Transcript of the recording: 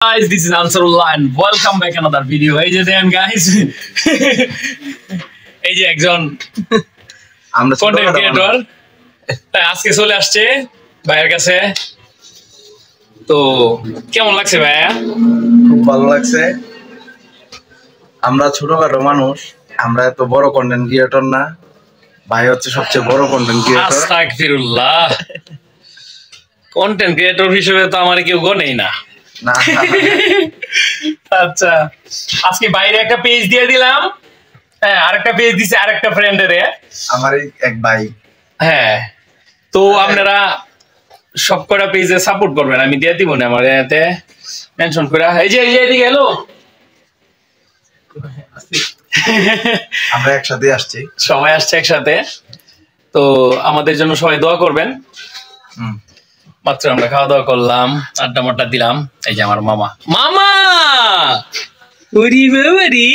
Guys, this is Ansarullah and welcome back another video. এই যে দেখেন guys, এই যে একজন আমরা কন্টেন্ট ক্রিয়েটর আজকে চলে আসছে ভাইয়ের কাছে। তো কেমন লাগছে ভাইয়া? খুব ভালো লাগছে। আমরা ছোটখাটো মানুষ, আমরা এত বড় কন্টেন্ট ক্রিয়েটর না। ভাই হচ্ছে সবচেয়ে বড় কন্টেন্ট ক্রিয়েটর। আস্তাগফিরুল্লাহ। কন্টেন্ট ক্রিয়েটর হিসেবে তো আমার কেউ গনেই না। না আচ্ছা, আজকে বাইরে একটা পেজ দিয়ে দিলাম। হ্যাঁ, আরেকটা পেজ দিছে আরেকটা ফ্রেন্ডের। আমার এক ভাই। হ্যাঁ, তো আপনারা সব কটা পেজে সাপোর্ট করবেন, আমি দিয়ে দিব না আমার এতে মেনশন করে। এই যে এদিকে এলো, আমরা একসাথে আসছি, সবাই আসছে একসাথে। তো আমাদের জন্য সবাই দোয়া করবেন। মাত্র আমরা খাওয়া দাওয়া করলাম, আড্ডা মাড্ডা দিলাম। এই যে আমার মামা, মামা ওরি বাবারি